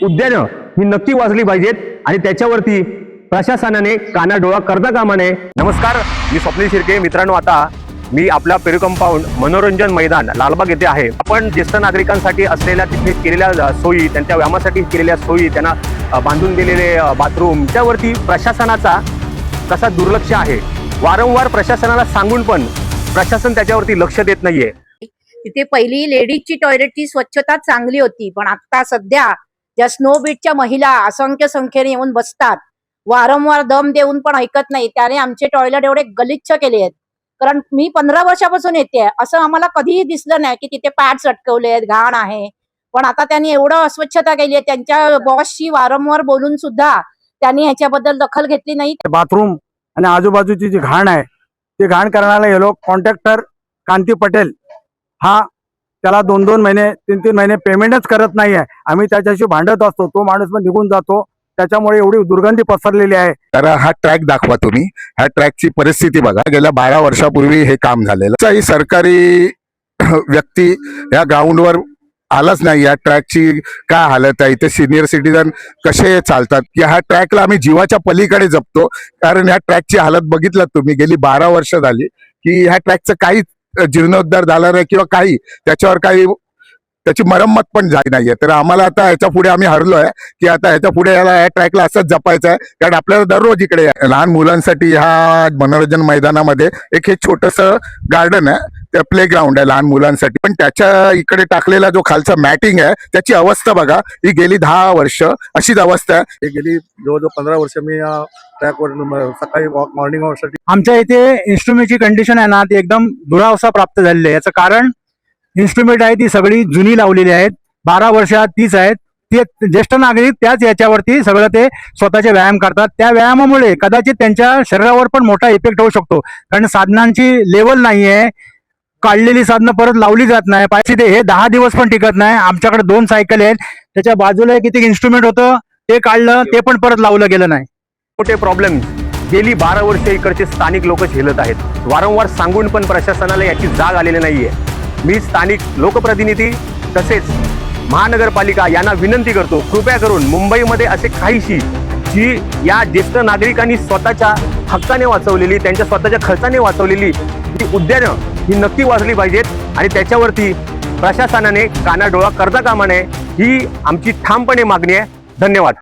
उद्यानं ही नक्की वाचली पाहिजेत आणि त्याच्यावरती प्रशासनाने कानाडोळा करता कामा नये। नमस्कार, मी स्वप्नील शिर्के। मित्रांनो, आता मी आपल्या पेरू कंपाऊंड मनोरंजन मैदान लालबाग येथे आहे। आपण ज्येष्ठ नागरिकांसाठी असलेल्या तिथे केलेल्या सोयी, त्यांच्या व्यायामासाठी केलेल्या सोयी, त्यांना बांधून दिलेले बाथरूम, त्यावरती प्रशासनाचा कसा दुर्लक्ष आहे। वारंवार प्रशासनाला सांगून पण प्रशासन त्याच्यावरती लक्ष देत नाहीये। तिथे पहिली लेडीजची टॉयलेटची स्वच्छता चांगली होती, पण आता सध्या ज्या स्नो बीचच्या महिला असंख्य संख्येने येऊन बसतात, वारंवार दम देऊन पण ऐकत नाही। त्याने आमचे टॉयलेट एवढे गलिच्छ केले आहेत। कारण मी 15 वर्षापासून येते, असं आम्हाला कधीही दिसलं नाही की तिथे पॅड्स अटकवले आहेत, घाण आहे। पण आता त्यांनी एवढं अस्वच्छता केली आहे, त्यांच्या बॉसशी वारंवार बोलून सुद्धा त्यांनी ह्याच्याबद्दल दखल घेतली नाही। बाथरूम आणि आजूबाजूची जी घाण आहे ती घाण करण्याला हे लोक कॉन्ट्रॅक्टर कांती पटेल हा त्याला 2-2 महिने 3-3 महिने पेमेंटच करत नाहीये। आम्ही त्याच्याशी भांडत असतो, तो माणूस पण निघून जातो, त्याच्यामुळे एवढी दुर्गंधी पसरलेली आहे। तर हा ट्रॅक दाखवा तुम्ही, ह्या ट्रॅकची परिस्थिती बघा। गेल्या 12 वर्षापूर्वी हे काम झालेलं। ही सरकारी व्यक्ती या ग्राउंडवर आलाच नाही। या ट्रॅकची काय हालत आहे, इथे सिनियर सिटीजन कसे चालतात की ह्या ट्रॅकला आम्ही जीवाच्या पलीकडे जपतो। कारण ह्या ट्रॅकची हालत बघितलं तुम्ही, गेली 12 वर्ष झाली की ह्या ट्रॅकचं काही जीर्णोद्धार झाला नाही किंवा काही त्याच्यावर काही त्याची मरम्मत पण झाली नाहीये। तर आम्हाला आता ह्याच्या पुढे आम्ही हरलोय की आता ह्याच्या पुढे या ट्रॅकला असंच जपायचं आहे। कारण आपल्याला दररोज इकडे लहान मुलांसाठी ह्या मनोरंजन मैदानामध्ये एक हे छोटस गार्डन आहे, ते प्ले ग्राउंड आहे लहान मुलांसाठी। पण त्याच्या इकडे टाकलेला जो खालचा मॅटिंग आहे त्याची अवस्था बघा, ही गेली 10 वर्ष अशीच अवस्था आहे। हे गेली जवळजवळ 15 वर्ष मी या ट्रॅकवर सकाळी वॉक मॉर्निंग वॉकसाठी। आमच्या इथे इन्स्ट्रुमेंटची कंडिशन आहे ना, ती एकदम दुरावस्था प्राप्त झालेली आहे। याचं कारण इन्स्ट्रुमेंट आहे ती सगळी जुनी लावलेली आहेत, 12 वर्षात तीच आहेत। ते ज्येष्ठ नागरिक त्याच याच्यावरती सगळं ते स्वतःचे व्यायाम करतात। त्या व्यायामामुळे कदाचित त्यांच्या शरीरावर पण मोठा इफेक्ट होऊ शकतो, कारण साधनांची लेवल नाहीये, काढलेली साधनं परत लावली जात नाही। पाहिजे हे 10 दिवस पण टिकत नाही। आमच्याकडे 2 सायकल आहेत, त्याच्या बाजूला किती इन्स्ट्रुमेंट होतं ते काढलं, ते पण परत लावलं गेलं नाही। मोठे प्रॉब्लेम गेली 12 वर्ष इकडचे स्थानिक लोक झेलत आहेत। वारंवार सांगून पण प्रशासनाला याची जाग आलेली नाहीये। मी स्थानिक लोकप्रतिनिधी तसेच महानगरपालिका यांना विनंती करतो, कृपया करून मुंबईमध्ये असे काहीशी जी या ज्येष्ठ नागरिकांनी स्वतःच्या हक्काने वाचवलेली, त्यांच्या स्वतःच्या खर्चाने वाचवलेली ती उद्यानं ही नक्की वाचली पाहिजेत आणि त्याच्यावरती प्रशासनाने कानाडोळा करता कामा नये, ही आमची ठामपणे मागणी आहे। धन्यवाद।